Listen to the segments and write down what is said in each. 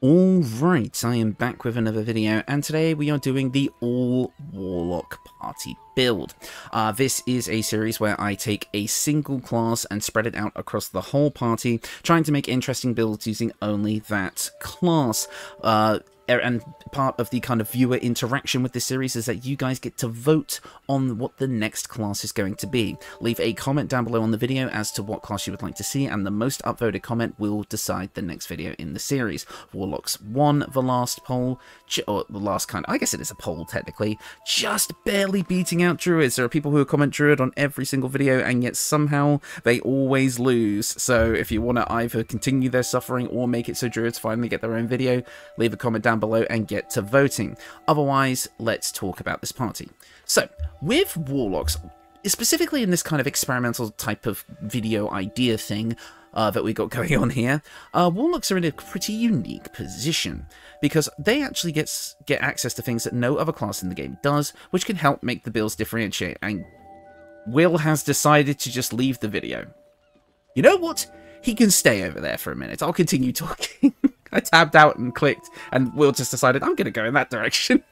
Alright, I am back with another video, and today we are doing the All Warlock Party build. This is a series where I take a single class and spread it out across the whole party, trying to make interesting builds using only that class. And part of the kind of viewer interaction with this series is that you guys get to vote on what the next class is going to be. Leave a comment down below on the video as to what class you would like to see, and the most upvoted comment will decide the next video in the series. Warlocks won the last poll, or the last kind of, I guess it is a poll technically, just barely beating out Druids. There are people who comment Druid on every single video, and yet somehow they always lose. So if you want to either continue their suffering or make it so Druids finally get their own video, leave a comment down below and get to voting. Otherwise, let's talk about this party. So, with Warlocks, specifically in this kind of experimental type of video idea thing that we got going on here, Warlocks are in a pretty unique position, because they actually get access to things that no other class in the game does, which can help make the builds differentiate, and Will has decided to just leave the video. You know what? He can stay over there for a minute. I'll continue talking. I tabbed out and clicked, and Will just decided, I'm going to go in that direction.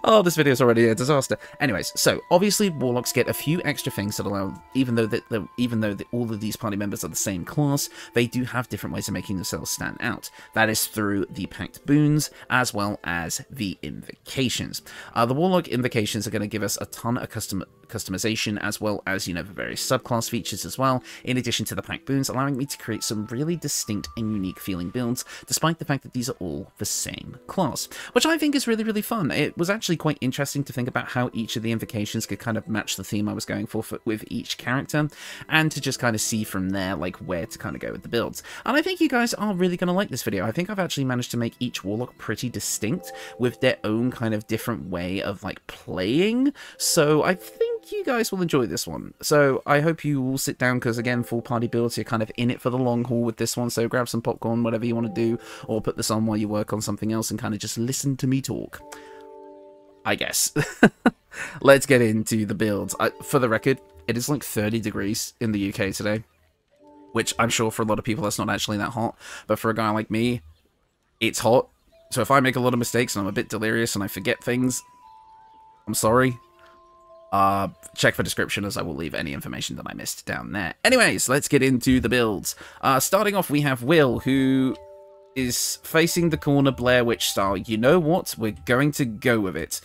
Oh, this video is already a disaster. Anyways, so obviously Warlocks get a few extra things that allow, even though all of these party members are the same class, they do have different ways of making themselves stand out. That is through the Pact boons as well as the Invocations. The Warlock Invocations are going to give us a ton of customization, as well as, you know, the various subclass features as well, in addition to the Pact boons, allowing me to create some really distinct and unique feeling builds, despite the fact that these are all the same class, which I think is really, really fun. It was actually quite interesting to think about how each of the Invocations could kind of match the theme I was going for with each character, and to just kind of see from there, like, where to kind of go with the builds. And I think you guys are really going to like this video. I think I've actually managed to make each Warlock pretty distinct, with their own kind of different way of, like, playing, so I think you guys will enjoy this one. So I hope you will sit down, because again, full party builds, you're kind of in it for the long haul with this one, so grab some popcorn, whatever you want to do, or put this on while you work on something else and kind of just listen to me talk, I guess. Let's get into the builds. For the record, it is like 30 degrees in the UK today, which I'm sure for a lot of people that's not actually that hot, but for a guy like me, it's hot. So if I make a lot of mistakes and I'm a bit delirious and I forget things, I'm sorry. Check the description, as I will leave any information that I missed down there. Anyways, let's get into the builds. Starting off, we have Will, who is facing the corner Blair Witch style. You know what? We're going to go with it.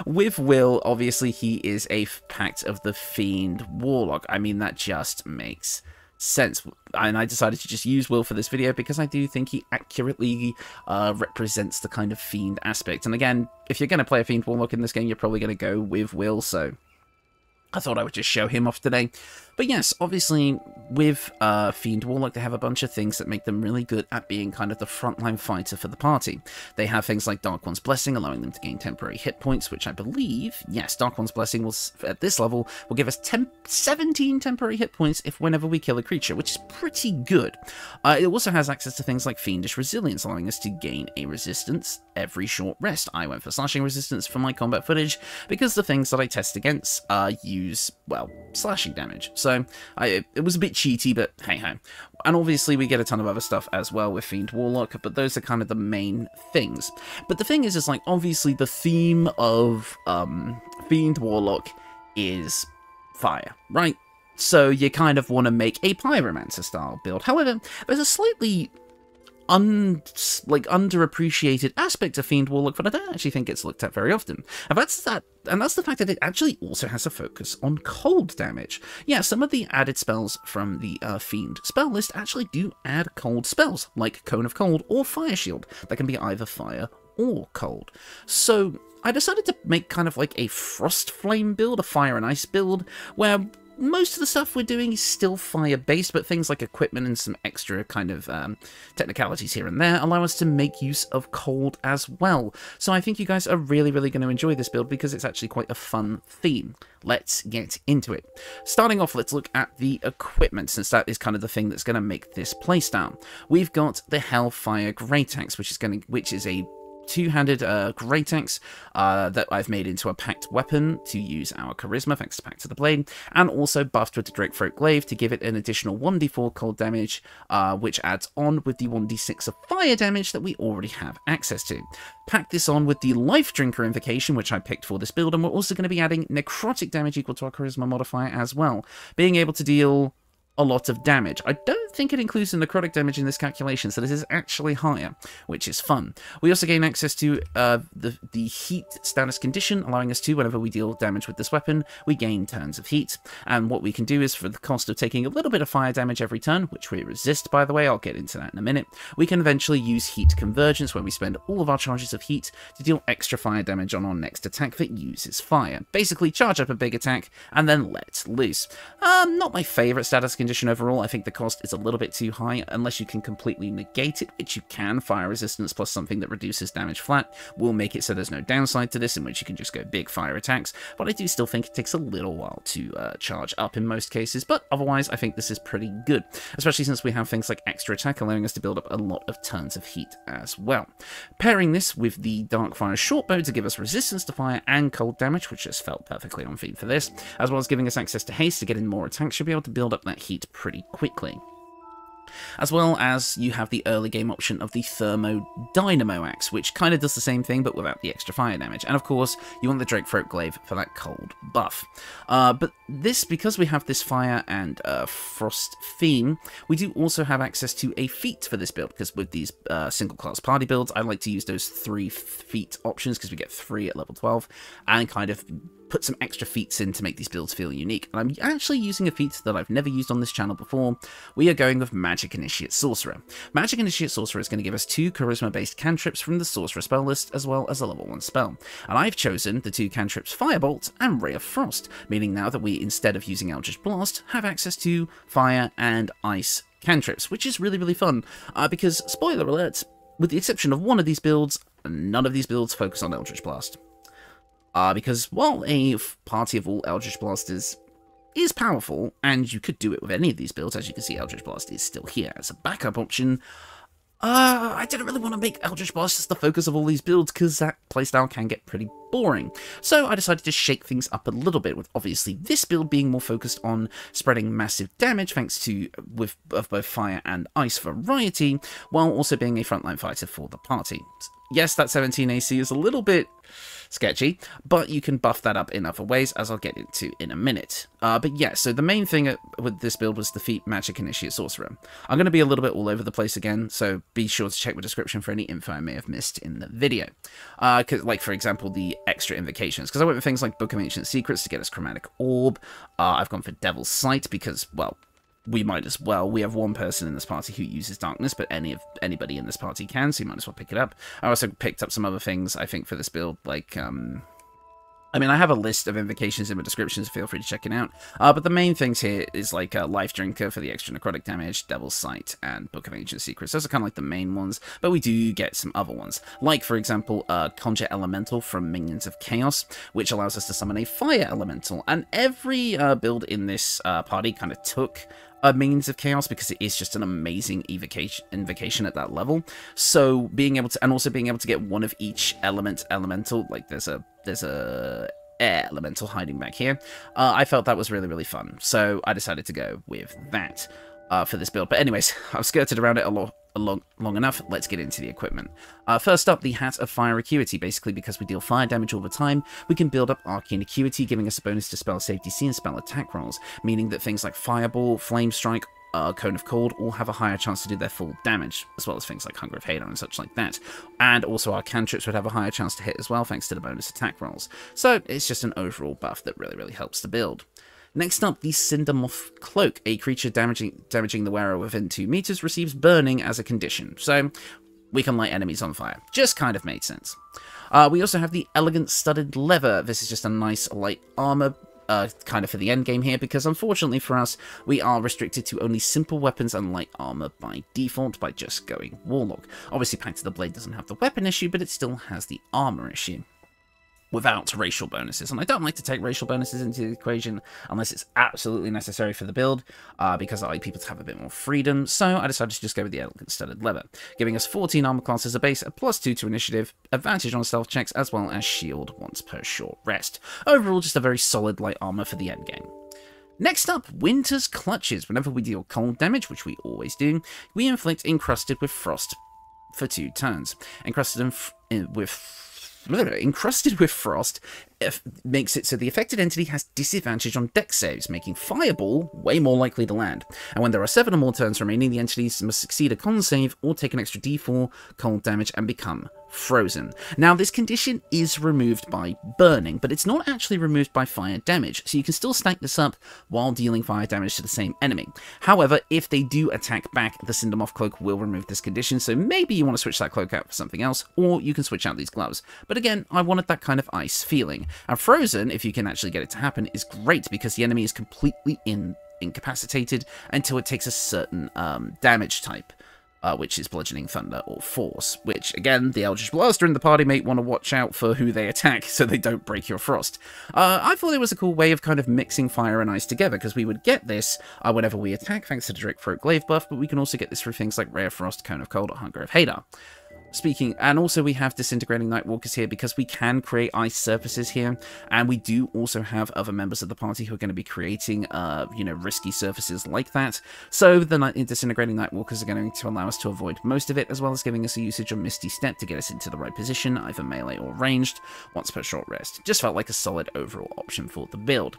With Will, obviously, he is a Pact of the Fiend Warlock. I mean, that just makes sense, and I decided to just use Will for this video because I do think he accurately represents the kind of Fiend aspect. And again, if you're going to play a Fiend Warlock in this game, you're probably going to go with Will, so I thought I would just show him off today. But yes, obviously, with Fiend Warlock, they have a bunch of things that make them really good at being kind of the frontline fighter for the party. They have things like Dark One's Blessing, allowing them to gain temporary hit points, which I believe, yes, Dark One's Blessing will, at this level, will give us 17 temporary hit points whenever we kill a creature, which is pretty good. It also has access to things like Fiendish Resilience, allowing us to gain a resistance every short rest. I went for slashing resistance for my combat footage, because the things that I test against use, well, slashing damage. So it was a bit cheaty, but hey-ho. And obviously we get a ton of other stuff as well with Fiend Warlock, but those are kind of the main things. But the thing is like, obviously the theme of Fiend Warlock is fire, right? So you kind of want to make a Pyromancer style build. However, there's a slightly underappreciated aspect of Fiend Warlock that I don't actually think gets looked at very often. And that's the fact that it actually also has a focus on cold damage. Yeah, some of the added spells from the Fiend spell list actually do add cold spells, like Cone of Cold or Fire Shield, that can be either fire or cold. So I decided to make kind of like a Frostflame build, a fire and ice build, where most of the stuff we're doing is still fire-based, but things like equipment and some extra kind of technicalities here and there allow us to make use of cold as well. So I think you guys are really, really going to enjoy this build because it's actually quite a fun theme. Let's get into it. Starting off, let's look at the equipment, since that is kind of the thing that's going to make this playstyle. We've got the Hellfire Great Axe, which is a two-handed great axe that I've made into a Pact weapon to use our charisma, thanks to Pact of the Blade, and also buffed with the Drakethroat Glaive to give it an additional 1d4 cold damage, which adds on with the 1d6 of fire damage that we already have access to. Pack this on with the Lifedrinker invocation, which I picked for this build, and we're also going to be adding necrotic damage equal to our charisma modifier as well, being able to deal a lot of damage. I don't think it includes the necrotic damage in this calculation, so this is actually higher, which is fun. We also gain access to the heat status condition, allowing us to, whenever we deal damage with this weapon, we gain turns of heat. And what we can do is, for the cost of taking a little bit of fire damage every turn, which we resist, by the way, I'll get into that in a minute, we can eventually use heat convergence, where we spend all of our charges of heat to deal extra fire damage on our next attack that uses fire. Basically, charge up a big attack, and then let loose. Not my favourite status condition overall. I think the cost is a little bit too high, unless you can completely negate it, which you can. Fire resistance plus something that reduces damage flat will make it so there's no downside to this, in which you can just go big fire attacks, but I do still think it takes a little while to charge up in most cases, but otherwise I think this is pretty good, especially since we have things like extra attack allowing us to build up a lot of turns of heat as well. Pairing this with the Darkfire shortbow to give us resistance to fire and cold damage, which just felt perfectly on theme for this, as well as giving us access to haste to get in more attacks, should be able to build up that heat pretty quickly. As well as you have the early game option of the Thermo Dynamo Axe, which kind of does the same thing but without the extra fire damage. And of course, you want the Drakethroat Glaive for that cold buff. But this, because we have this fire and frost theme, we do also have access to a feat for this build, because with these single class party builds, I like to use those 3 feat options, because we get 3 at level 12, and kind of put some extra feats in to make these builds feel unique. And I'm actually using a feat that I've never used on this channel before. We are going with Magic Initiate Sorcerer. Magic Initiate Sorcerer is going to give us 2 charisma-based cantrips from the Sorcerer spell list, as well as a level 1 spell. And I've chosen the 2 cantrips Firebolt and Ray of Frost, meaning now that we, instead of using Eldritch Blast, have access to fire and ice cantrips, which is really, really fun, because, spoiler alert, with the exception of one of these builds, none of these builds focus on Eldritch Blast. Because while a party of all Eldritch Blasters is powerful, and you could do it with any of these builds, as you can see, Eldritch Blast is still here as a backup option, I didn't really want to make Eldritch Blast as the focus of all these builds, because that playstyle can get pretty boring. So I decided to shake things up a little bit, with obviously this build being more focused on spreading massive damage, thanks to of both fire and ice variety, while also being a frontline fighter for the party. Yes, that 17 AC is a little bit sketchy, but you can buff that up in other ways, as I'll get into in a minute. But yeah, so the main thing with this build was the feat Magic Initiate Sorcerer. I'm going to be a little bit all over the place again, so be sure to check the description for any info I may have missed in the video. Like, for example, the extra invocations, because I went with things like Book of Ancient Secrets to get us Chromatic Orb. I've gone for Devil's Sight, because, well, we might as well. We have one person in this party who uses darkness, but anybody in this party can, so you might as well pick it up. I also picked up some other things, I think, for this build, like, I mean, I have a list of invocations in the description, so feel free to check it out. But the main things here is, like, Lifedrinker for the extra necrotic damage, Devil's Sight, and Book of Ancient Secrets. Those are kind of like the main ones, but we do get some other ones. Like, for example, Conjure Elemental from Minions of Chaos, which allows us to summon a Fire Elemental. And every build in this party kind of took Minions of Chaos, because it is just an amazing invocation at that level. So being able to, and also being able to get one of each elemental, like there's a air elemental hiding back here, I felt that was really, really fun. So I decided to go with that for this build. But anyways, I've skirted around it long enough. Let's get into the equipment. First up, the Hat of Fire Acuity. Basically, because we deal fire damage all the time, we can build up Arcane Acuity, giving us a bonus to spell save DC and spell attack rolls, meaning that things like Fireball, Flame Strike, Cone of Cold all have a higher chance to do their full damage, as well as things like Hunger of Hadon and such like that. And also our cantrips would have a higher chance to hit as well, thanks to the bonus attack rolls. So it's just an overall buff that really, really helps the build. Next up, the Cindermoth Cloak. A creature damaging the wearer within 2 meters receives burning as a condition. So we can light enemies on fire. Just kind of made sense. We also have the Elegant Studded Leather. This is just a nice light armor, kind of for the end game here, because unfortunately for us, we are restricted to only simple weapons and light armor by default by just going Warlock. Obviously, Pact of the Blade doesn't have the weapon issue, but it still has the armor issue. without racial bonuses. And I don't like to take racial bonuses into the equation unless it's absolutely necessary for the build, because I like people to have a bit more freedom. So I decided to just go with the elegant studded leather, giving us 14 armor class as a base, a +2 to initiative, advantage on stealth checks, as well as shield once per short rest. Overall, just a very solid light armor for the endgame. Next up, Winter's Clutches. Whenever we deal cold damage, which we always do, we inflict Encrusted with Frost for 2 turns. Encrusted with Frost makes it so the affected entity has disadvantage on dex saves, making Fireball way more likely to land. And when there are 7 or more turns remaining, the entities must succeed a con save or take an extra d4 cold damage and become frozen. Now, this condition is removed by burning, but it's not actually removed by fire damage, so you can still stack this up while dealing fire damage to the same enemy. However, if they do attack back, the Cindermoth Cloak will remove this condition, so maybe you want to switch that cloak out for something else, or you can switch out these gloves. But again, I wanted that kind of ice feeling. And frozen, if you can actually get it to happen, is great because the enemy is completely incapacitated until it takes a certain damage type. Which is Bludgeoning, Thunder, or Force, which, again, the Eldritch Blaster and the party mate want to watch out for who they attack so they don't break your frost. I thought it was a cool way of kind of mixing fire and ice together, because we would get this whenever we attack, thanks to the Drake Throat Glaive buff, but we can also get this through things like Ray of Frost, Cone of Cold, or Hunger of Hadar. And also we have Disintegrating Nightwalkers here because we can create ice surfaces here, and we do also have other members of the party who are going to be creating, risky surfaces like that. So the Disintegrating Nightwalkers are going to allow us to avoid most of it, as well as giving us a usage of Misty Step to get us into the right position, either melee or ranged, once per short rest. Just felt like a solid overall option for the build.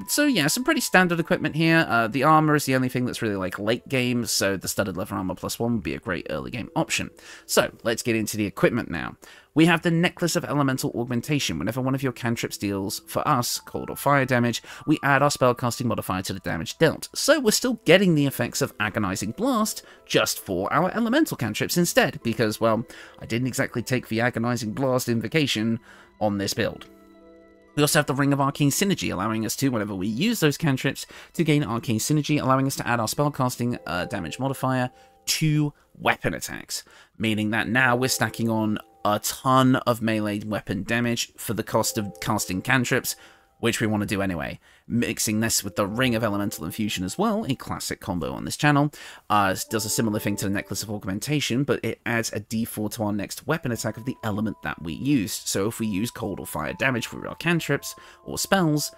So yeah, some pretty standard equipment here. The armor is the only thing that's really like late game, so the studded leather armor +1 would be a great early game option. So let's get into the equipment now. We have the Necklace of Elemental Augmentation. Whenever one of your cantrips deals, for us, cold or fire damage, we add our spellcasting modifier to the damage dealt. So we're still getting the effects of Agonizing Blast, just for our elemental cantrips instead, because, well, I didn't exactly take the Agonizing Blast invocation on this build. We also have the Ring of Arcane Synergy, allowing us to, whenever we use those cantrips, to gain Arcane Synergy, allowing us to add our spellcasting damage modifier to weapon attacks, meaning that now we're stacking on a ton of melee weapon damage for the cost of casting cantrips, which we want to do anyway. Mixing this with the Ring of Elemental Infusion as well, a classic combo on this channel, does a similar thing to the Necklace of Augmentation, but it adds a d4 to our next weapon attack of the element that we used. So if we use cold or fire damage for our cantrips or spells,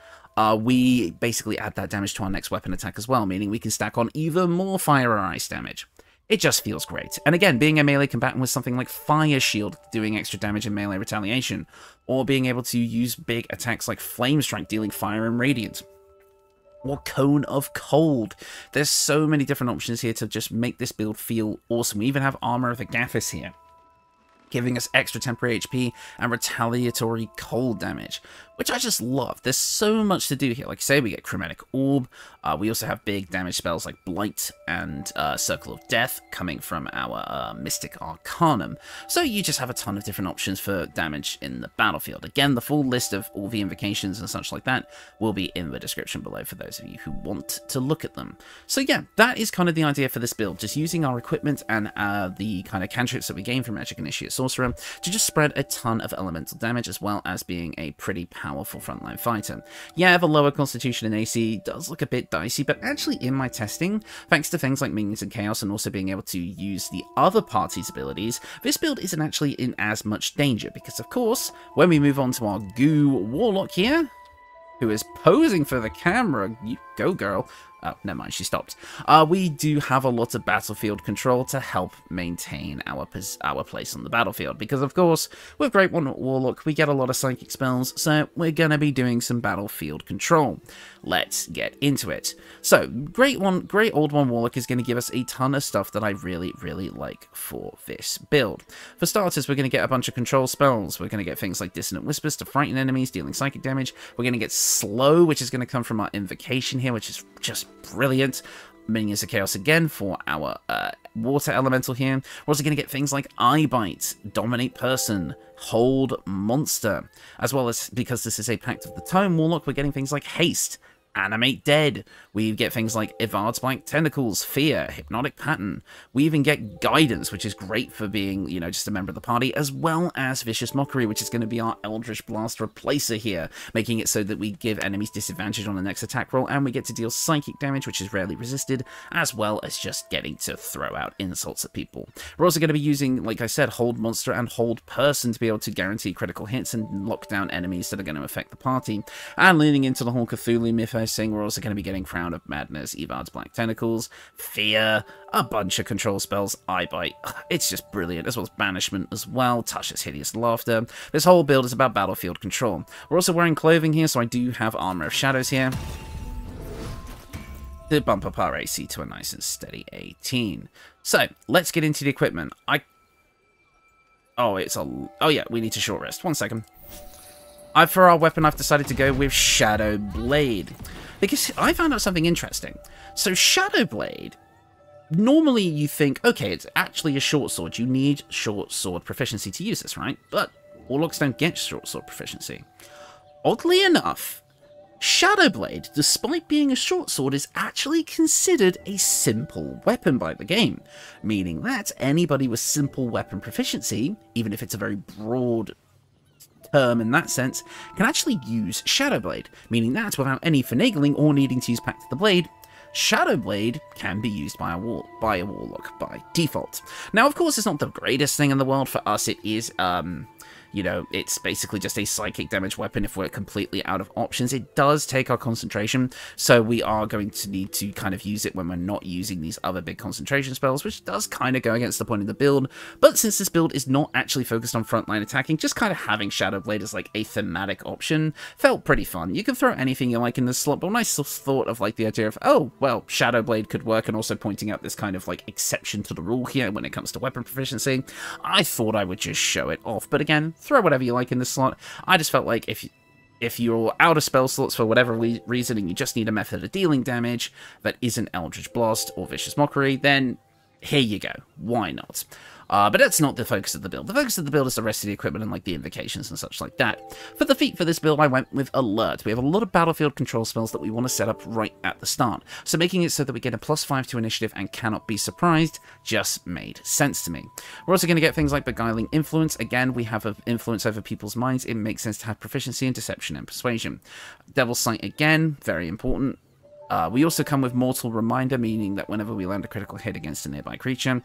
we basically add that damage to our next weapon attack as well, meaning we can stack on even more fire or ice damage. It just feels great. And again, being a melee combatant with something like Fire Shield doing extra damage in melee retaliation, or being able to use big attacks like Flame Strike dealing fire and radiant, or Cone of Cold. There's so many different options here to just make this build feel awesome. We even have Armour of Agathis here, giving us extra temporary HP and retaliatory cold damage, which I just love. There's so much to do here. Like I say, we get Chromatic Orb. We also have big damage spells like Blight and Circle of Death coming from our Mystic Arcanum. So you just have a ton of different options for damage in the battlefield. Again, the full list of all the invocations and such like that will be in the description below for those of you who want to look at them. So yeah, that is kind of the idea for this build. Just using our equipment and the kind of cantrips that we gain from Magic Initiate Sorcerer to just spread a ton of elemental damage, as well as being a pretty powerful frontline fighter. Yeah, the lower constitution and AC does look a bit dicey, but actually in my testing, thanks to things like Minions and Chaos and also being able to use the other party's abilities, this build isn't actually in as much danger, because of course, when we move on to our Goo Warlock here, who is posing for the camera, you go girl. Oh, never mind, she stopped. We do have a lot of battlefield control to help maintain our place on the battlefield, because of course, with Great One Warlock, we get a lot of psychic spells, so we're going to be doing some battlefield control. Let's get into it. So, Great Old One Warlock is going to give us a ton of stuff that I really, really like for this build. For starters, we're going to get a bunch of control spells. We're going to get things like Dissonant Whispers to frighten enemies, dealing psychic damage. We're going to get Slow, which is going to come from our Invocation here, which is just brilliant. Minions of Chaos again for our water elemental here. We're also going to get things like Eye Bite, Dominate Person, Hold Monster, as well as, because this is a Pact of the Tome Warlock, we're getting things like Haste, Animate Dead. We get things like Ivard's Black Tentacles, Fear, Hypnotic Pattern. We even get Guidance, which is great for being, you know, just a member of the party, as well as Vicious Mockery, which is going to be our Eldritch Blast replacer here, making it so that we give enemies disadvantage on the next attack roll, and we get to deal psychic damage, which is rarely resisted, as well as just getting to throw out insults at people. We're also going to be using, like I said, Hold Monster and Hold Person to be able to guarantee critical hits and lock down enemies that are going to affect the party. And leaning into the whole Cthulhu mythos thing, we're also going to be getting Crown of Madness, Ivard's Black Tentacles, Fear, a bunch of control spells, Eye Bite. It's just brilliant, as well as Banishment as well, Tasha's Hideous Laughter. This whole build is about battlefield control. We're also wearing clothing here, so I do have Armour of Shadows here to bump up our AC to a nice and steady 18. So, let's get into the equipment. Oh yeah, we need to short rest. 1 second. For our weapon, I've decided to go with Shadow Blade, because I found out something interesting. So Shadow Blade, normally you think, okay, it's actually a short sword. You need short sword proficiency to use this, right? But Warlocks don't get short sword proficiency. Oddly enough, Shadow Blade, despite being a short sword, is actually considered a simple weapon by the game, meaning that anybody with simple weapon proficiency, even if it's a very broad term in that sense, can actually use Shadow Blade, meaning that without any finagling or needing to use Pact of the Blade, Shadow Blade can be used by a Warlock by default. Now, of course, it's not the greatest thing in the world. For us, it is, you know, it's basically just a psychic damage weapon if we're completely out of options. It does take our concentration, so we are going to need to kind of use it when we're not using these other big concentration spells, which does kind of go against the point of the build. But since this build is not actually focused on frontline attacking, just kind of having Shadow Blade as like a thematic option felt pretty fun. You can throw anything you like in this slot, but when I thought of like the idea of, oh, well, Shadow Blade could work, and also pointing out this kind of like exception to the rule here when it comes to weapon proficiency, I thought I would just show it off. But again, throw whatever you like in this slot. I just felt like if you're out of spell slots for whatever reason and you just need a method of dealing damage that isn't Eldritch Blast or Vicious Mockery, then here you go. Why not? But that's not the focus of the build. The focus of the build is the rest of the equipment and like the invocations and such like that. For the feat for this build, I went with Alert. We have a lot of battlefield control spells that we want to set up right at the start, so making it so that we get a +5 to initiative and cannot be surprised just made sense to me. We're also going to get things like Beguiling Influence. Again, we have an influence over people's minds. It makes sense to have proficiency in Deception and Persuasion. Devil's Sight, again, very important. We also come with Mortal Reminder, meaning that whenever we land a critical hit against a nearby creature,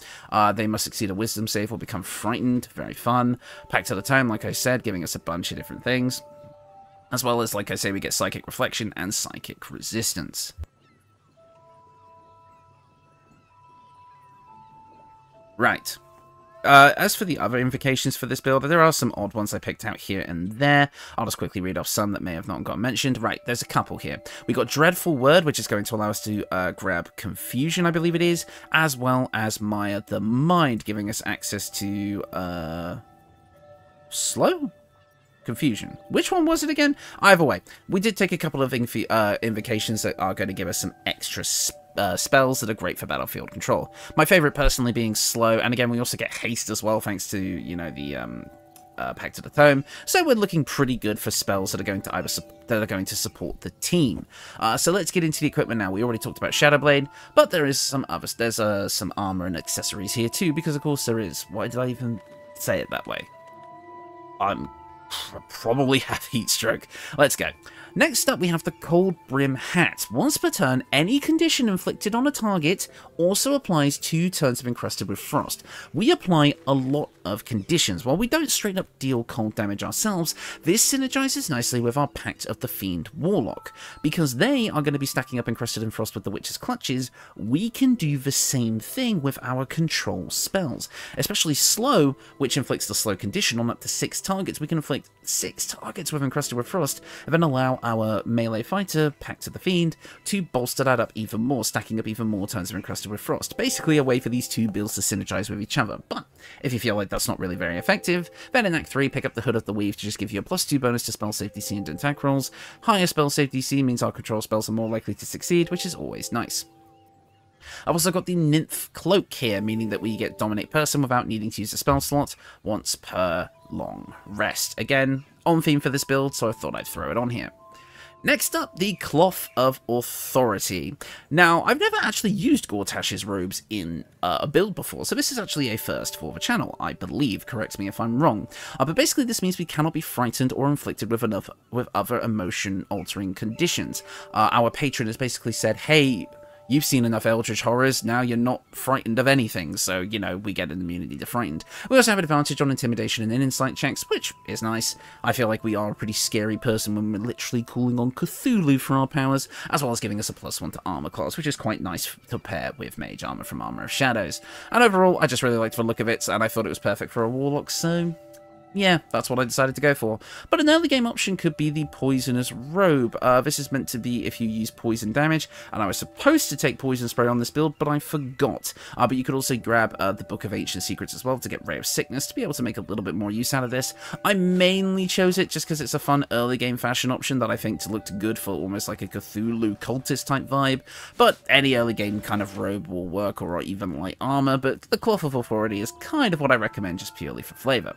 they must succeed a Wisdom save or become frightened. Very fun. Pact of the Tome, like I said, giving us a bunch of different things. As well as, like I say, we get Psychic Reflection and Psychic Resistance. Right. As for the other invocations for this build, there are some odd ones I picked out here and there. I'll just quickly read off some that may have not got mentioned. Right, there's a couple here. We got Dreadful Word, which is going to allow us to grab Confusion, I believe it is, as well as Mire the Mind, giving us access to Slow? Confusion. Which one was it again? Either way, we did take a couple of invocations that are going to give us some extra spells that are great for battlefield control. My favourite personally being Slow, and again we also get Haste as well thanks to, you know, the Pact of the Tome. So we're looking pretty good for spells that are going to support the team. So let's get into the equipment now. We already talked about Shadow Blade, but there is some others. There's some armor and accessories here too, because of course there is. Why did I even say it that way? I probably have heat stroke. Let's go. Next up, we have the Cold Brim Hat. Once per turn, any condition inflicted on a target also applies 2 turns of Encrusted with Frost. We apply a lot of conditions. While we don't straight up deal cold damage ourselves, this synergizes nicely with our Pact of the Fiend Warlock. Because they are going to be stacking up Encrusted in Frost with the Witch's Clutches, we can do the same thing with our control spells. Especially Slow, which inflicts the slow condition on up to 6 targets. We can inflict 6 targets with Encrusted with Frost, and then allow our melee fighter, Pact of the Fiend, to bolster that up even more, stacking up even more turns of Encrusted with Frost. Basically a way for these two builds to synergize with each other. But if you feel like that's not really very effective, then in Act 3, pick up the Hood of the Weave to just give you a +2 bonus to spell save DC and attack rolls. Higher spell save DC means our control spells are more likely to succeed, which is always nice. I've also got the Nymph Cloak here, meaning that we get Dominate Person without needing to use a spell slot once per long rest. Again, on theme for this build, so I thought I'd throw it on here. Next up, the Cloth of Authority. Now, I've never actually used Gortash's robes in a build before, so this is actually a first for the channel, I believe. Correct me if I'm wrong. But basically, this means we cannot be frightened or inflicted with other emotion-altering conditions. Our patron has basically said, hey, you've seen enough Eldritch horrors, now you're not frightened of anything, so, you know, we get an immunity to frightened. We also have an advantage on intimidation and insight checks, which is nice. I feel like we are a pretty scary person when we're literally calling on Cthulhu for our powers, as well as giving us a +1 to armor class, which is quite nice to pair with mage armor from Armour of Shadows. And overall, I just really liked the look of it, and I thought it was perfect for a Warlock, so yeah, that's what I decided to go for. But an early game option could be the Poisonous Robe. This is meant to be if you use poison damage, and I was supposed to take Poison Spray on this build, but I forgot. But you could also grab the Book of Ancient Secrets as well to get Ray of Sickness to be able to make a little bit more use out of this. I mainly chose it just because it's a fun early game fashion option that I think looked good for almost like a Cthulhu cultist type vibe. But any early game kind of robe will work, or even light armor, but the Cloth of Authority is kind of what I recommend just purely for flavor.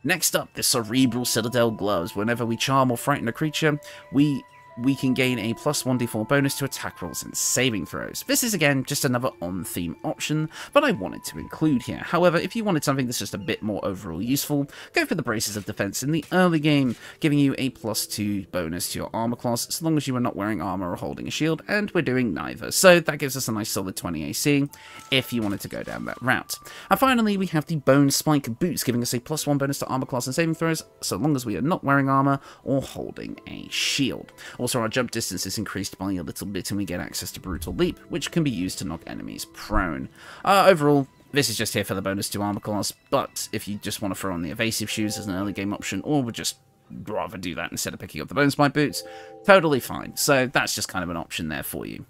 Next up, the Cerebral Citadel Gloves. Whenever we charm or frighten a creature, we can gain a +1d4 bonus to attack rolls and saving throws. This is again just another on-theme option, but I wanted to include here. However, if you wanted something that's just a bit more overall useful, go for the Braces of Defense in the early game, giving you a +2 bonus to your armor class, so long as you are not wearing armor or holding a shield, and we're doing neither. So that gives us a nice solid 20 AC, if you wanted to go down that route. And finally, we have the Bone Spike Boots, giving us a +1 bonus to armor class and saving throws, so long as we are not wearing armor or holding a shield. Also, our jump distance is increased by a little bit and we get access to Brutal Leap, which can be used to knock enemies prone. Overall, this is just here for the bonus to armor class, but if you just want to throw on the Evasive Shoes as an early game option, or would just rather do that instead of picking up the Bone Spike Boots, totally fine. So that's just kind of an option there for you.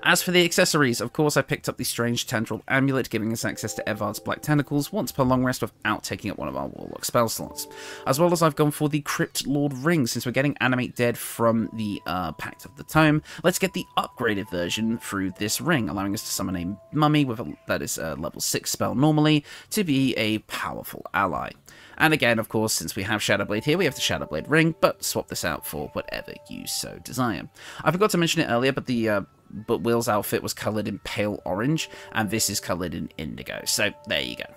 As for the accessories, of course I picked up the Strange Tendril Amulet, giving us access to Evard's Black Tentacles once per long rest without taking up one of our Warlock spell slots. As well as I've gone for the Crypt Lord Ring, since we're getting Animate Dead from the Pact of the Tome. Let's get the upgraded version through this ring, allowing us to summon a mummy with that is a level 6 spell normally, to be a powerful ally. And again, of course, since we have Shadowblade here, we have the Shadowblade Ring, but swap this out for whatever you so desire. I forgot to mention it earlier, but Will's outfit was coloured in pale orange, and this is coloured in indigo. So there you go.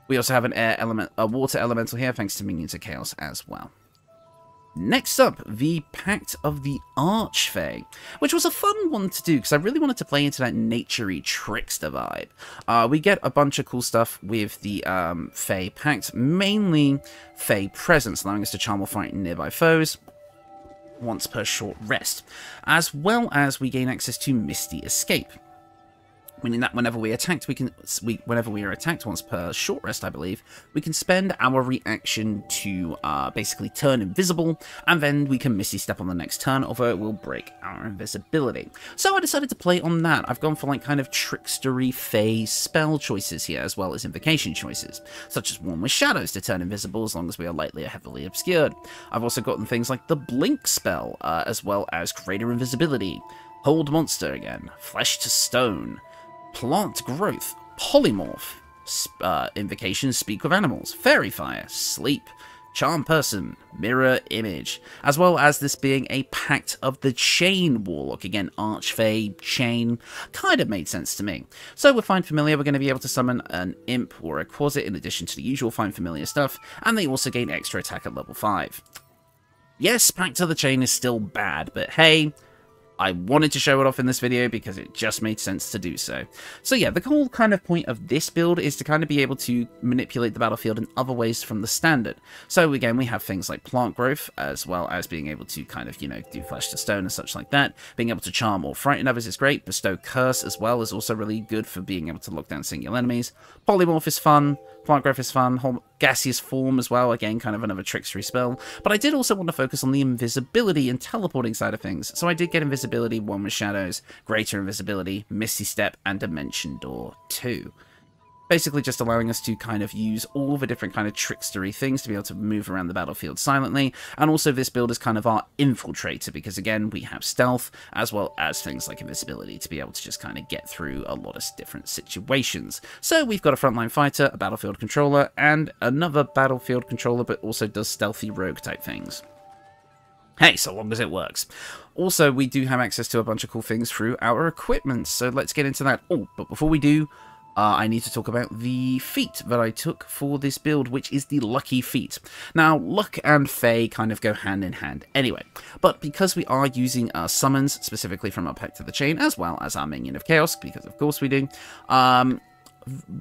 We also have a water elemental here, thanks to Minions of Chaos as well. Next up, the Pact of the Archfey, which was a fun one to do because I really wanted to play into that nature-y trickster vibe. We get a bunch of cool stuff with the Fey Pact, mainly Fey Presence, allowing us to charm or frighten nearby foes once per short rest, as well as we gain access to Misty Escape. Meaning that whenever we are attacked once per short rest, I believe, we can spend our reaction to basically turn invisible, and then we can Misty Step on the next turn, although it will break our invisibility. So I decided to play on that. I've gone for like kind of trickstery fey spell choices here, as well as invocation choices, such as Warm with Shadows to turn invisible as long as we are lightly or heavily obscured. I've also gotten things like the Blink spell, as well as Greater Invisibility, Hold Monster again, Flesh to Stone, Plant Growth, Polymorph, Invocations, Speak with Animals, Fairy Fire, Sleep, Charm Person, Mirror Image, as well as this being a Pact of the Chain Warlock. Again, Archfey, Chain, kind of made sense to me. So with Find Familiar, we're going to be able to summon an Imp or a Quasit in addition to the usual Find Familiar stuff, and they also gain extra attack at level 5. Yes, Pact of the Chain is still bad, but hey, I wanted to show it off in this video because it just made sense to do so. So yeah, the whole kind of point of this build is to kind of be able to manipulate the battlefield in other ways from the standard. So again, we have things like Plant Growth, as well as being able to kind of, you know, do Flesh to Stone and such like that. Being able to charm or frighten others is great. Bestow Curse as well is also really good for being able to lock down single enemies. Polymorph is fun. Plant Growth is fun. Gaseous Form as well, again, kind of another trickstery spell. But I did also want to focus on the invisibility and teleporting side of things. So I did get Invisibility, Warm with Shadows, Greater Invisibility, Misty Step, and Dimension Door 2. Basically just allowing us to kind of use all the different kind of trickstery things to be able to move around the battlefield silently. And also this build is kind of our infiltrator, because again, we have stealth, as well as things like invisibility to be able to just kind of get through a lot of different situations. So we've got a frontline fighter, a battlefield controller, and another battlefield controller, but also does stealthy rogue type things. Hey, so long as it works. Also, we do have access to a bunch of cool things through our equipment, so let's get into that. Oh, but before we do, I need to talk about the feat that I took for this build, which is the Lucky Feat. Now, Luck and Fey kind of go hand in hand anyway, but because we are using our summons, specifically from our Pact of the Chain, as well as our Minion of Chaos, because of course we do,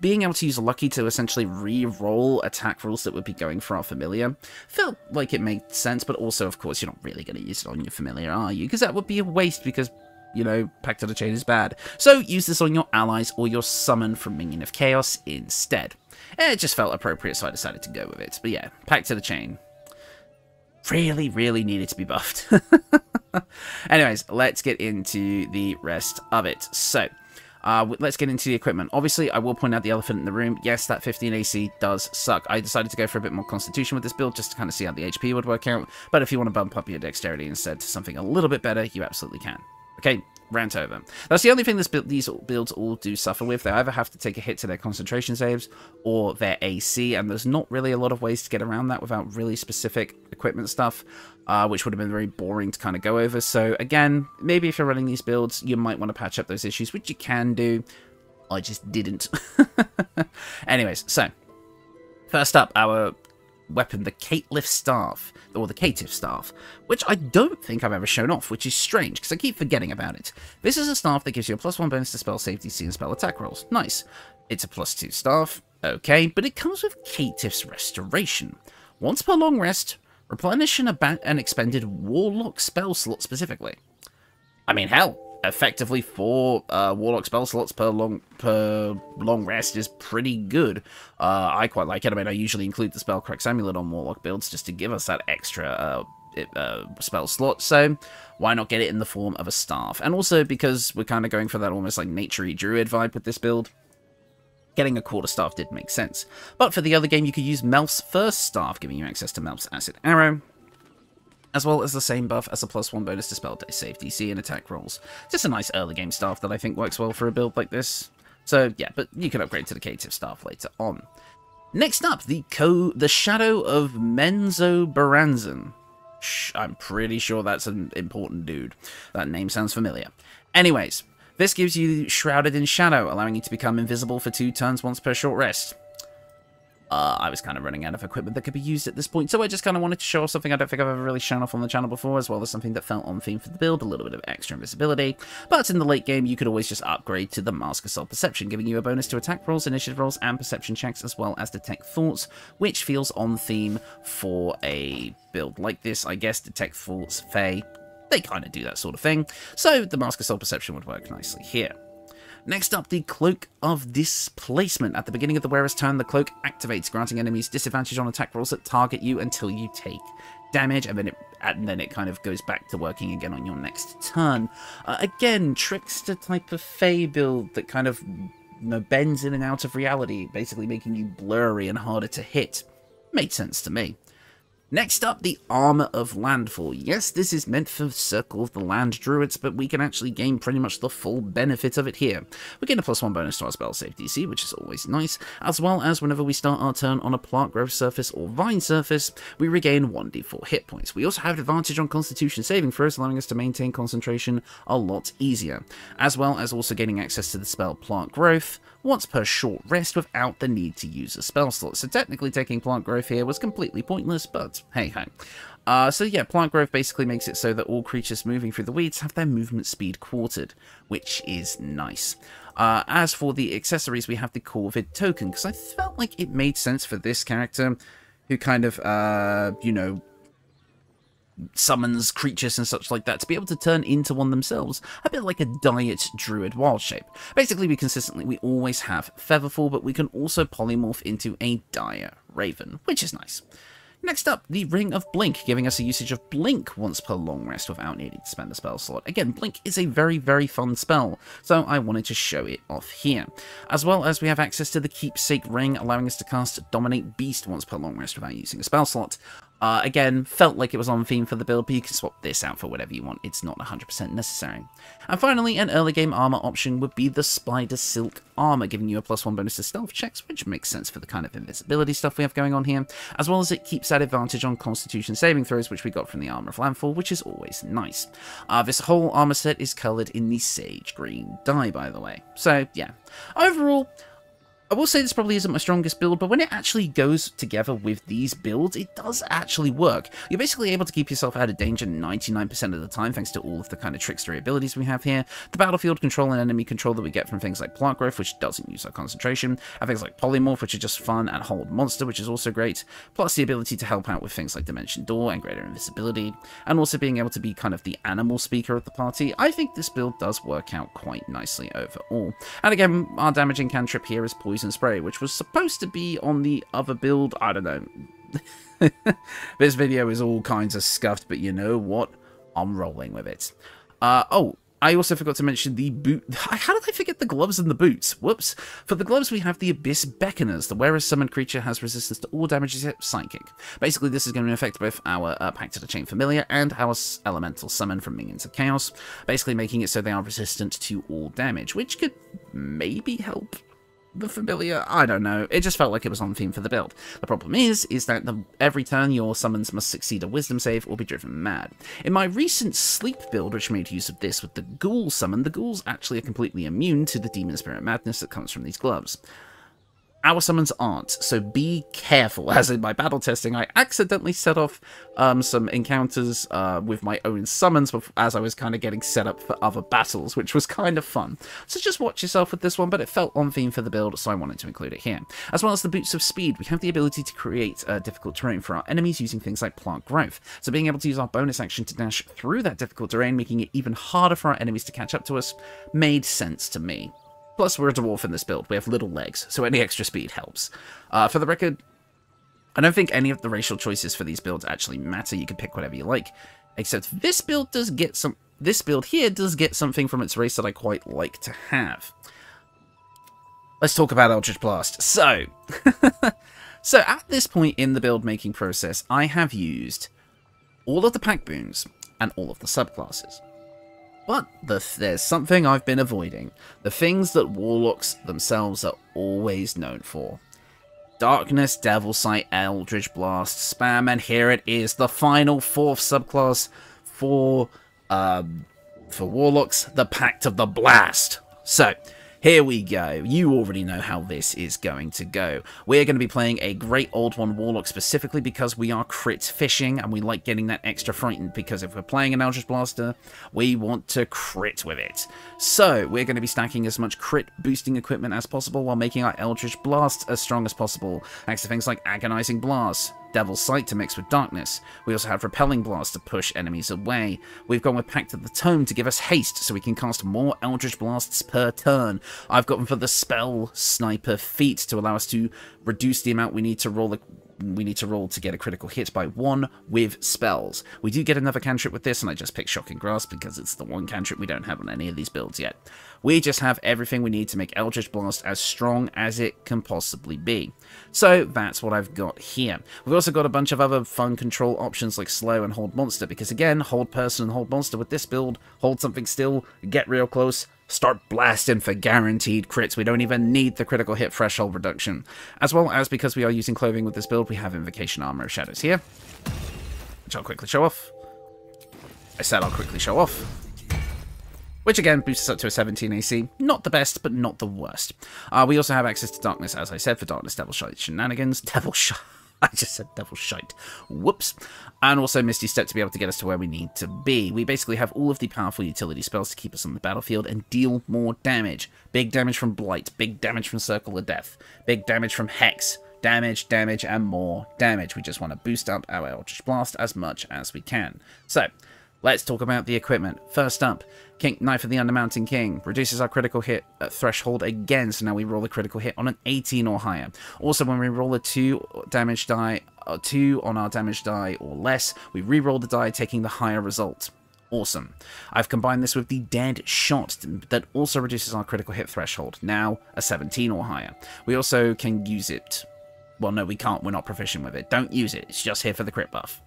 being able to use Lucky to essentially re-roll attack rolls that would be going for our familiar felt like it made sense, but also, of course, you're not really going to use it on your familiar, are you? Because that would be a waste, because, you know, Pact of the Chain is bad. So use this on your allies or your summon from Minion of Chaos instead. It just felt appropriate, so I decided to go with it. But yeah, Pact of the Chain really, really needed to be buffed. Anyways, let's get into the rest of it. So, let's get into the equipment. Obviously, I will point out the elephant in the room. Yes, that 15 AC does suck. I decided to go for a bit more constitution with this build, just to kind of see how the HP would work out. But if you want to bump up your dexterity instead to something a little bit better, you absolutely can. Okay, rant over. That's the only thing these builds all do suffer with. They either have to take a hit to their concentration saves or their AC, and there's not really a lot of ways to get around that without really specific equipment stuff, which would have been very boring to kind of go over. So again, maybe if you're running these builds, you might want to patch up those issues, which you can do. I just didn't. Anyways, so first up, our weapon, the Caitiff Staff, or the Caitiff Staff, which I don't think I've ever shown off, which is strange, because I keep forgetting about it. This is a staff that gives you a +1 bonus to spell save DC and spell attack rolls. Nice. It's a +2 staff, okay, but it comes with Caitiff's Restoration. Once per long rest, replenish an expended Warlock spell slot specifically. I mean, hell, effectively 4 Warlock spell slots per long rest is pretty good. I quite like it. I mean, I usually include the Spellcrack's Amulet on Warlock builds just to give us that extra spell slot, so why not get it in the form of a staff? And also because we're kind of going for that almost like nature-y druid vibe with this build, getting a quarterstaff did make sense. But for the other game, you could use Melf's First Staff, giving you access to Melf's Acid Arrow, as well as the same buff as a +1 bonus to spell save DC and attack rolls. Just a nice early game staff that I think works well for a build like this. So yeah, but you can upgrade to the Caitiff Staff later on. Next up, the Shadow of Menzoberranzan. I'm pretty sure that's an important dude. That name sounds familiar. Anyways, this gives you Shrouded in Shadow, allowing you to become invisible for 2 turns once per short rest. I was kind of running out of equipment that could be used at this point, so I just kind of wanted to show off something I don't think I've ever really shown off on the channel before, as well as something that felt on theme for the build, a little bit of extra invisibility. But in the late game, you could always just upgrade to the Mask of Soul Perception, giving you a bonus to attack rolls, initiative rolls, and perception checks, as well as detect thoughts, which feels on theme for a build like this. I guess detect thoughts, Fey, they kind of do that sort of thing, so the Mask of Soul Perception would work nicely here. Next up, the Cloak of Displacement. At the beginning of the wearer's turn, the cloak activates, granting enemies disadvantage on attack rolls that target you until you take damage, and then it kind of goes back to working again on your next turn. Again, trickster type of Fey build that kind of bends in and out of reality, basically making you blurry and harder to hit. Made sense to me. Next up, the Armour of Landfall. Yes, this is meant for Circle of the Land Druids, but we can actually gain pretty much the full benefit of it here. We get a +1 bonus to our spell save DC, which is always nice, as well as whenever we start our turn on a plant growth surface or vine surface, we regain 1d4 hit points. We also have advantage on Constitution saving throws, allowing us to maintain concentration a lot easier, as well as also gaining access to the spell Plant Growth once per short rest without the need to use a spell slot. So technically taking Plant Growth here was completely pointless, but hey-ho. So yeah, Plant Growth basically makes it so that all creatures moving through the weeds have their movement speed quartered, which is nice. As for the accessories, we have the Corvid token, because I felt like it made sense for this character, who kind of, you know, summons creatures and such like that, to be able to turn into one themselves, a bit like a diet druid wild shape. Basically, we always have Featherfall, but we can also polymorph into a dire raven, which is nice. Next up, the Ring of Blink, giving us a usage of Blink once per long rest without needing to spend a spell slot. Again, Blink is a very, very fun spell, so I wanted to show it off here. As well as we have access to the Keepsake Ring, allowing us to cast Dominate Beast once per long rest without using a spell slot. Again, felt like it was on theme for the build, but you can swap this out for whatever you want. It's not 100% necessary. And finally, an early game armor option would be the Spider Silk armor, giving you a +1 bonus to stealth checks, which makes sense for the kind of invisibility stuff we have going on here, as well as it keeps that advantage on Constitution saving throws, which we got from the Armour of Landfall, which is always nice. This whole armor set is coloured in the sage green dye, by the way. So, yeah. Overall, I will say this probably isn't my strongest build, but when it actually goes together with these builds, it does actually work. You're basically able to keep yourself out of danger 99% of the time, thanks to all of the kind of trickstery abilities we have here, the battlefield control and enemy control that we get from things like Plant Growth, which doesn't use our concentration, and things like Polymorph, which are just fun, and Hold Monster, which is also great, plus the ability to help out with things like Dimension Door and greater invisibility, and also being able to be kind of the animal speaker of the party. I think this build does work out quite nicely overall. And again, our damaging cantrip here is Poison Spray, which was supposed to be on the other build. I don't know. This video is all kinds of scuffed, but you know what? I'm rolling with it. Oh, I also forgot to mention the boot. How did I forget the gloves and the boots? Whoops. For the gloves, we have the Abyss Beckoners. The wearer's summoned creature has resistance to all damage except Psychic. Basically, this is going to affect both our Pact of the Chain Familiar and our Elemental Summon from Minions of Chaos, basically making it so they are resistant to all damage, which could maybe help the familiar. I don't know. It just felt like it was on theme for the build. The problem is that every turn your summons must succeed a wisdom save or be driven mad. In my recent sleep build, which made use of this with the ghoul summon, the ghouls actually are completely immune to the demon spirit madness that comes from these gloves. Our summons aren't, so be careful. As in my battle testing, I accidentally set off some encounters with my own summons as I was kind of getting set up for other battles, which was kind of fun. So just watch yourself with this one, but it felt on theme for the build, so I wanted to include it here. As well as the Boots of Speed, we have the ability to create difficult terrain for our enemies using things like Plant Growth. So being able to use our bonus action to dash through that difficult terrain, making it even harder for our enemies to catch up to us, made sense to me. Plus, we're a dwarf in this build. We have little legs, so any extra speed helps. For the record, I don't think any of the racial choices for these builds actually matter. You can pick whatever you like, except this build does get some. This build here does get something from its race that I quite like to have. Let's talk about Eldritch Blast. So, so at this point in the build making process, I have used all of the pack boons and all of the subclasses. But there's something I've been avoiding. The things that Warlocks themselves are always known for. Darkness, Devil Sight, Eldritch Blast, Spam, and here it is, the final 4th subclass for Warlocks, the Pact of the Blast. So, here we go. You already know how this is going to go. We're going to be playing a Great Old One Warlock specifically because we are crit fishing and we like getting that extra frightened, because if we're playing an Eldritch Blaster, we want to crit with it. So we're going to be stacking as much crit boosting equipment as possible while making our Eldritch Blast as strong as possible, thanks to things like Agonizing Blast, Devil's Sight to mix with Darkness. We also have Repelling Blast to push enemies away. We've gone with Pact of the Tome to give us haste so we can cast more Eldritch Blasts per turn. I've got them for the Spell Sniper feat to allow us to reduce the amount we need to roll to get a critical hit by 1 with spells. We do get another cantrip with this, and I just picked Shocking Grasp because it's the one cantrip we don't have on any of these builds yet. We just have everything we need to make Eldritch Blast as strong as it can possibly be. So that's what I've got here. We've also got a bunch of other fun control options like Slow and Hold Monster, because again, Hold Person and Hold Monster with this build, hold something still, get real close, start blasting for guaranteed crits. We don't even need the critical hit threshold reduction. As well as, because we are using clothing with this build, we have Invocation Armour of Shadows here, which I'll quickly show off. I said I'll quickly show off. Which again boosts us up to a 17 AC. Not the best, but not the worst. We also have access to Darkness, as I said, for Darkness, Devil Shite, Shenanigans, Devil Shite. I just said Devil Shite. Whoops. And also Misty Step to be able to get us to where we need to be. We basically have all of the powerful utility spells to keep us on the battlefield and deal more damage. Big damage from Blight, big damage from Circle of Death, big damage from Hex, damage, and more damage. We just want to boost up our Eldritch Blast as much as we can. So, let's talk about the equipment. First up, Knife of the Undermountain King reduces our critical hit threshold again, so now we roll a critical hit on an 18 or higher. Also, when we roll a 2 damage die, 2 on our damage die or less, we re-roll the die, taking the higher result. Awesome. I've combined this with the Dead Shot that also reduces our critical hit threshold, now a 17 or higher. We also can use it Well, no, we can't. We're not proficient with it. Don't use it. It's just here for the crit buff.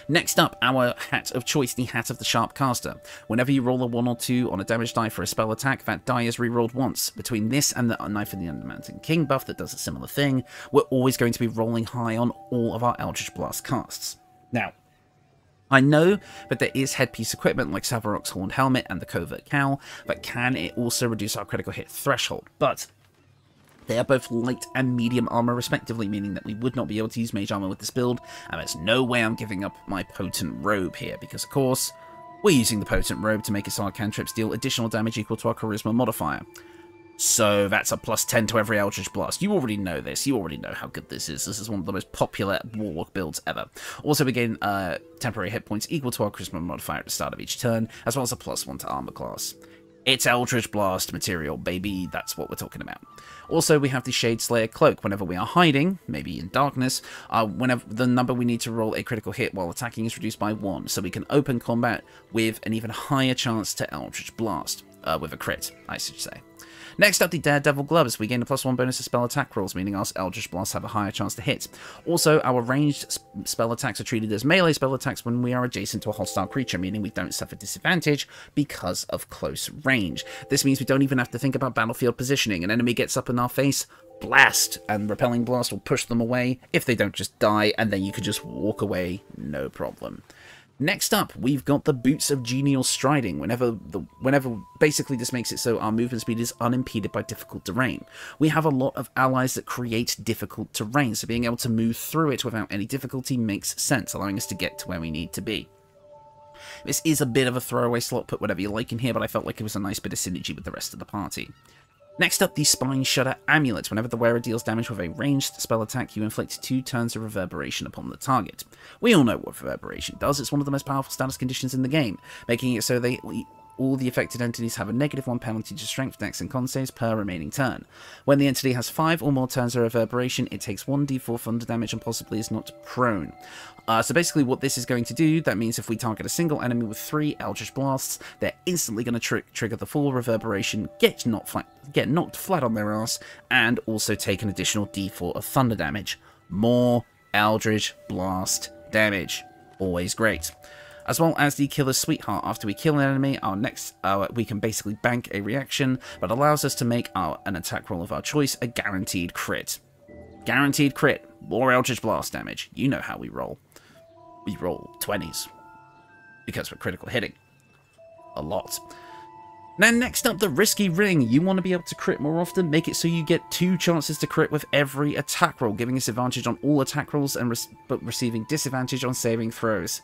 Next up, our hat of choice, the Hat of the Sharp Caster. Whenever you roll a 1 or 2 on a damage die for a spell attack, that die is rerolled once. Between this and the Knife of the Undermountain King buff that does a similar thing, we're always going to be rolling high on all of our Eldritch Blast casts. Now, I know that there is headpiece equipment like Savarok's Horned Helmet and the Covert Cowl that can also reduce our critical hit threshold, but they are both light and medium armor respectively, meaning that we would not be able to use mage armor with this build, and there's no way I'm giving up my potent robe here, because of course, we're using the potent robe to make its our cantrips deal additional damage equal to our charisma modifier. So that's a +10 to every Eldritch Blast. You already know this. You already know how good this is. This is one of the most popular Warlock builds ever. Also, we gain temporary hit points equal to our charisma modifier at the start of each turn, as well as a +1 to armor class. It's Eldritch Blast material, baby. That's what we're talking about. Also, we have the Shade Slayer Cloak. Whenever we are hiding, maybe in darkness, whenever the number we need to roll a critical hit while attacking is reduced by 1, so we can open combat with an even higher chance to Eldritch Blast, with a crit, I should say. Next up, the Daredevil Gloves. We gain a +1 bonus to spell attack rolls, meaning our Eldritch Blasts have a higher chance to hit. Also, our ranged spell attacks are treated as melee spell attacks when we are adjacent to a hostile creature, meaning we don't suffer disadvantage because of close range. This means we don't even have to think about battlefield positioning. An enemy gets up in our face, blast, and Repelling Blast will push them away if they don't just die, and then you can just walk away, no problem. Next up, we've got the Boots of Genial Striding. Whenever basically this makes it so our movement speed is unimpeded by difficult terrain. We have a lot of allies that create difficult terrain, so being able to move through it without any difficulty makes sense, allowing us to get to where we need to be. This is a bit of a throwaway slot, put whatever you like in here, but I felt like it was a nice bit of synergy with the rest of the party. Next up, the Spine Shudder Amulet. Whenever the wearer deals damage with a ranged spell attack, you inflict 2 turns of reverberation upon the target. We all know what reverberation does. It's one of the most powerful status conditions in the game, making it so all the affected entities have a -1 penalty to strength, dex, and con saves per remaining turn. When the entity has 5 or more turns of reverberation, it takes 1d4 thunder damage and possibly is not prone. So basically what this is going to do, that means if we target a single enemy with 3 Eldritch Blasts, they're instantly going to trigger the full reverberation, get knocked flat on their ass, and also take an additional d4 of thunder damage. More Eldritch Blast damage. Always great. As well as the Killer's Sweetheart. After we kill an enemy, we can basically bank a reaction, but allows us to make an attack roll of our choice a guaranteed crit. Guaranteed crit. More Eldritch Blast damage. You know how we roll. We roll 20s. Because we're critical hitting. A lot. Now, next up, the Risky Ring. You want to be able to crit more often. Make it so you get 2 chances to crit with every attack roll, giving us advantage on all attack rolls but receiving disadvantage on saving throws.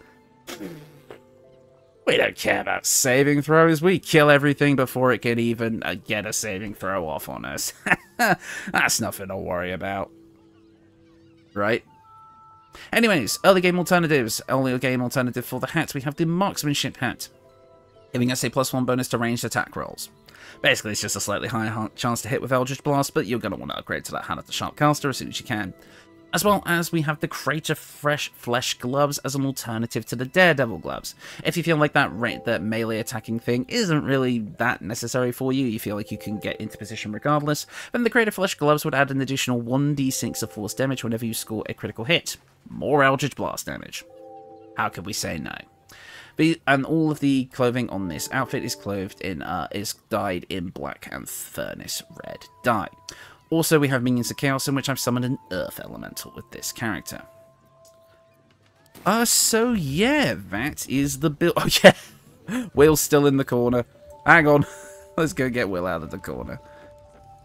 We don't care about saving throws. We kill everything before it can even get a saving throw off on us. That's nothing to worry about. Right? Anyways, early game alternatives. Early game alternative for the hat, we have the Marksmanship Hat, giving us a +1 bonus to ranged attack rolls. Basically, it's just a slightly higher chance to hit with Eldritch Blast, but you're going to want to upgrade to that Hand of the Sharp Caster as soon as you can. As well as we have the Crater Flesh Gloves as an alternative to the Daredevil Gloves. If you feel like that melee attacking thing isn't really that necessary for you, you feel like you can get into position regardless, then the Crater Flesh Gloves would add an additional 1d6 of force damage whenever you score a critical hit. More Eldritch Blast damage. How could we say no? And all of the clothing on this outfit is dyed in black and furnace red dye. Also, we have Minions of Chaos, in which I've summoned an Earth Elemental with this character. So yeah, that is the build. Oh yeah, Will's still in the corner. Hang on, let's go get Will out of the corner.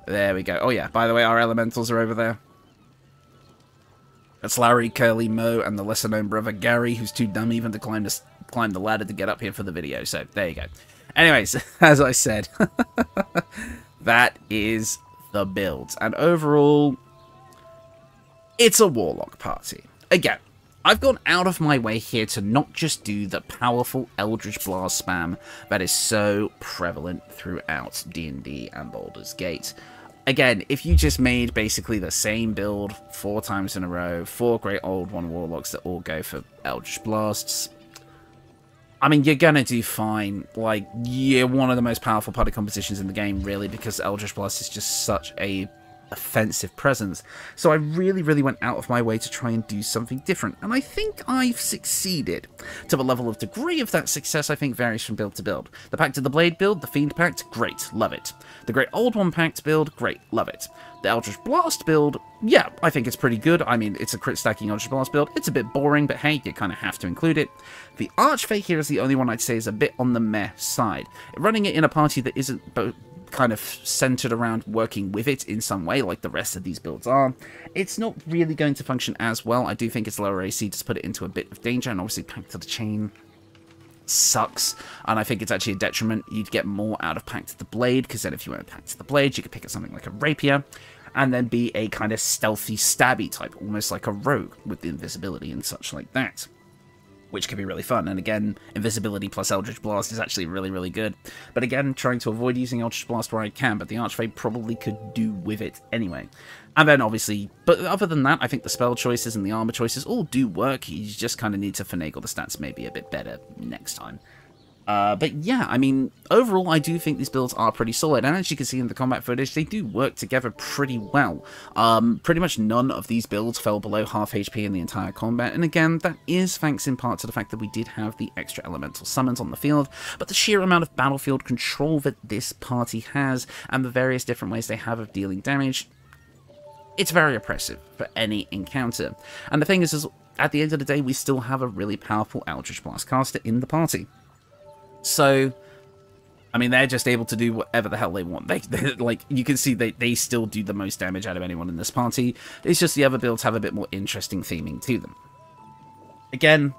There we go. Oh yeah, by the way, our Elementals are over there. That's Larry, Curly, Mo, and the lesser-known brother Gary, who's too dumb even to climb the ladder to get up here for the video. So there you go. Anyways, as I said, that is the build, and overall it's a Warlock party. Again, I've gone out of my way here to not just do the powerful Eldritch Blast spam that is so prevalent throughout D&D and Baldur's Gate. Again, if you just made basically the same build 4 times in a row, 4 great old one Warlocks that all go for Eldritch Blasts, I mean, you're gonna do fine. Like, you're one of the most powerful party compositions in the game, really, because Eldritch Blast is just such a offensive presence. So I really, really went out of my way to try and do something different, and I think I've succeeded. To the level of degree of that success, I think varies from build to build. The Pact of the Blade build, the Fiend Pact, great, love it. The Great Old One Pact build, great, love it. The Eldritch Blast build, yeah, I think it's pretty good. I mean, it's a crit stacking Eldritch Blast build. It's a bit boring, but hey, you kind of have to include it. The Archfey here is the only one I'd say is a bit on the meh side. Running it in a party that isn't kind of centered around working with it in some way, like the rest of these builds are, it's not really going to function as well. I do think it's lower AC just put it into a bit of danger, and obviously Pact of the Chain sucks, and I think it's actually a detriment. You'd get more out of Pact of the Blade, because then if you went Pact of the Blade, you could pick up something like a Rapier, and then be a kind of stealthy, stabby type, almost like a rogue, with the invisibility and such like that, which can be really fun. And again, invisibility plus Eldritch Blast is actually really, really good. But again, trying to avoid using Eldritch Blast where I can, but the Archfey probably could do with it anyway. And then obviously, but other than that, I think the spell choices and the armor choices all do work. You just kind of need to finagle the stats maybe a bit better next time. But yeah, I mean, overall, I do think these builds are pretty solid, and as you can see in the combat footage, they do work together pretty well. Pretty much none of these builds fell below half HP in the entire combat, and again, that is thanks in part to the fact that we did have the extra elemental summons on the field, but the sheer amount of battlefield control that this party has, and the various different ways they have of dealing damage, it's very oppressive for any encounter. And the thing is at the end of the day, we still have a really powerful Eldritch Blast caster in the party. So, I mean, they're just able to do whatever the hell they want. They like, you can see they still do the most damage out of anyone in this party. It's just the other builds have a bit more interesting theming to them. Again,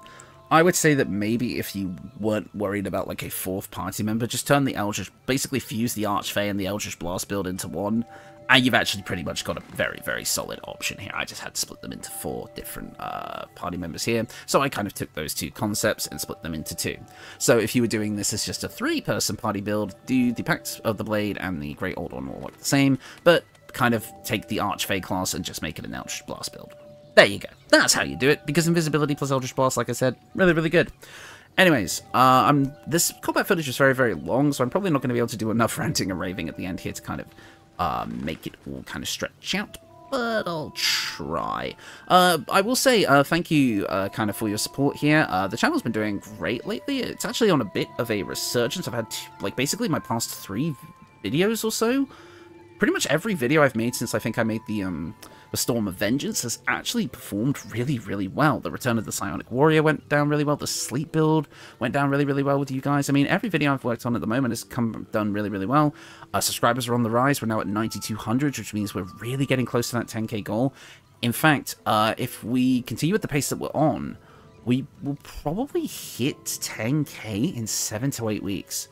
I would say that maybe if you weren't worried about like a fourth party member, just turn the Eldritch, basically fuse the Archfey and the Eldritch Blast build into one, and you've actually pretty much got a very, very solid option here. I just had to split them into 4 different party members here, so I kind of took those 2 concepts and split them into 2. So if you were doing this as just a 3-person party build, do the Pact of the Blade and the Great Old One all look the same, but kind of take the Archfey class and just make it an Eldritch Blast build. There you go. That's how you do it, because invisibility plus Eldritch Blast, like I said, really, really good. Anyways, this combat footage is very, very long, so I'm probably not going to be able to do enough ranting and raving at the end here to kind of make it all kind of stretch out, but I'll try. I will say thank you kind of for your support here. The channel's been doing great lately. It's actually on a bit of a resurgence. I've had, like, basically my past 3 videos or so. Pretty much every video I've made since I think I made the Storm of Vengeance has actually performed really, really well. The Return of the Psionic Warrior went down really well. The Sleep build went down really, really well with you guys. I mean, every video I've worked on at the moment has done really, really well. Subscribers are on the rise. We're now at 9,200, which means we're really getting close to that 10k goal. In fact, if we continue at the pace that we're on, we will probably hit 10k in 7 to 8 weeks,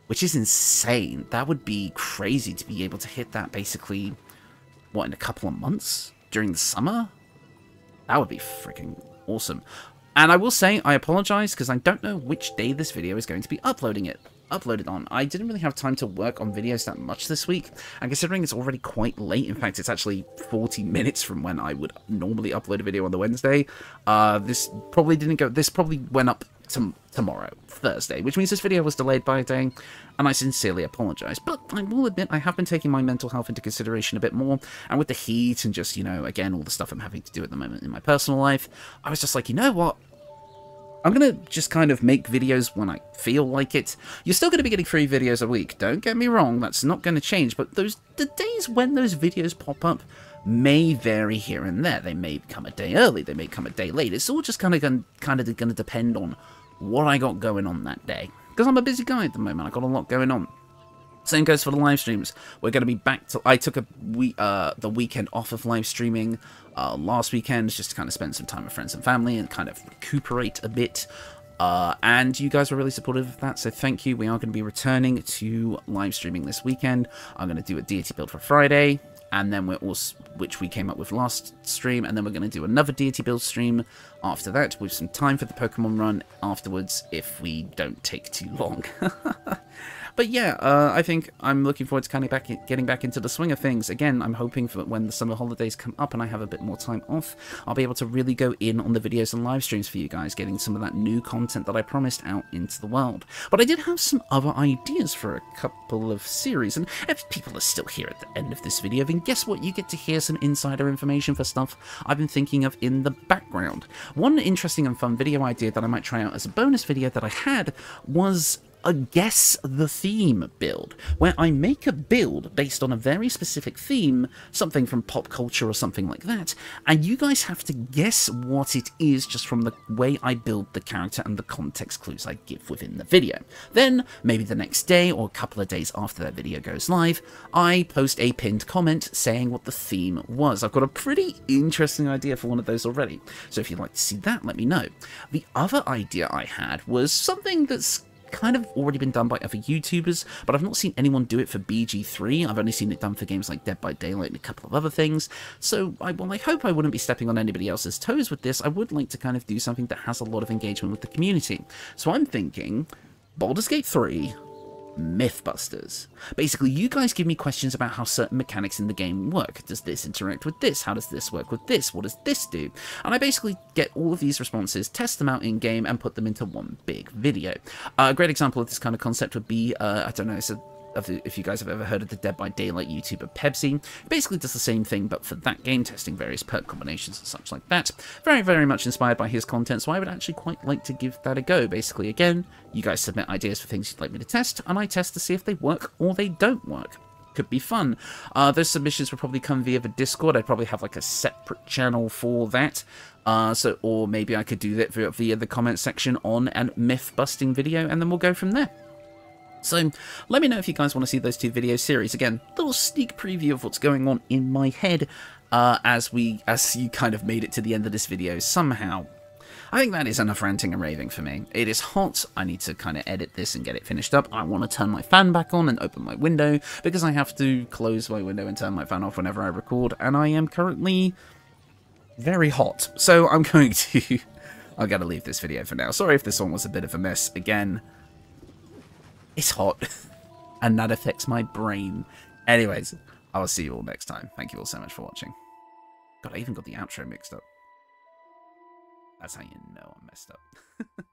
which is insane. That would be crazy to be able to hit that basically, what, in a couple of months during the summer? That would be freaking awesome. And I will say, I apologize, because I don't know which day this video is going to be uploaded on. I didn't really have time to work on videos that much this week, and considering it's already quite late, in fact, it's actually 40 minutes from when I would normally upload a video on the Wednesday, this probably went up tomorrow, Thursday, which means this video was delayed by a day, and I sincerely apologize. But I will admit, I have been taking my mental health into consideration a bit more, and with the heat and just, you know, again, all the stuff I'm having to do at the moment in my personal life, I was just like, you know what? I'm going to just kind of make videos when I feel like it. You're still going to be getting 3 videos a week, don't get me wrong, that's not going to change, but the days when those videos pop up may vary here and there. They may come a day early, they may come a day late. It's all just kind of going to depend on what I got going on that day, because I'm a busy guy at the moment. I've got a lot going on. Same goes for the live streams. We're going to be back to... I took the weekend off of live streaming last weekend, just to kind of spend some time with friends and family and kind of recuperate a bit. And you guys were really supportive of that, so thank you. We are going to be returning to live streaming this weekend. I'm going to do a deity build for Friday, and then we're also, which we came up with last stream, and then we're going to do another deity build stream after that, with some time for the Pokemon run afterwards, if we don't take too long. But yeah, I think I'm looking forward to kind of getting back into the swing of things. Again, I'm hoping for when the summer holidays come up and I have a bit more time off, I'll be able to really go in on the videos and live streams for you guys, getting some of that new content that I promised out into the world. But I did have some other ideas for a couple of series, and if people are still here at the end of this video, then guess what? You get to hear some insider information for stuff I've been thinking of in the background. One interesting and fun video idea that I might try out as a bonus video that I had was a Guess the Theme build, where I make a build based on a very specific theme, something from pop culture or something like that, and you guys have to guess what it is just from the way I build the character and the context clues I give within the video. Then, maybe the next day or a couple of days after that video goes live, I post a pinned comment saying what the theme was. I've got a pretty interesting idea for one of those already, so if you'd like to see that, let me know. The other idea I had was something that's kind of already been done by other YouTubers, but I've not seen anyone do it for BG3. I've only seen it done for games like Dead by Daylight and a couple of other things, so I hope I wouldn't be stepping on anybody else's toes with this. I would like to kind of do something that has a lot of engagement with the community. So I'm thinking Baldur's Gate 3 Mythbusters. Basically, you guys give me questions about how certain mechanics in the game work. Does this interact with this? How does this work with this? What does this do? And I basically get all of these responses, test them out in-game, and put them into one big video. A great example of this kind of concept would be, I don't know, if you guys have ever heard of the Dead by Daylight YouTuber Pepsi. It basically does the same thing, but for that game, testing various perk combinations and such like that. Very, very much inspired by his content, so I would actually quite like to give that a go. Basically, again, you guys submit ideas for things you'd like me to test, and I test to see if they work or they don't work. Could be fun. Those submissions would probably come via the Discord. I'd probably have like a separate channel for that. Or maybe I could do that via the comment section on a myth-busting video, and then we'll go from there. So, let me know if you guys want to see those two video series. Again, little sneak preview of what's going on in my head as you kind of made it to the end of this video somehow. I think that is enough ranting and raving for me. It is hot. I need to kind of edit this and get it finished up. I want to turn my fan back on and open my window because I have to close my window and turn my fan off whenever I record, and I am currently very hot. So I'm going to... I've got to leave this video for now. Sorry if this one was a bit of a mess. Again, it's hot, and that affects my brain. Anyways, I will see you all next time. Thank you all so much for watching. God, I even got the outro mixed up. That's how you know I'm messed up.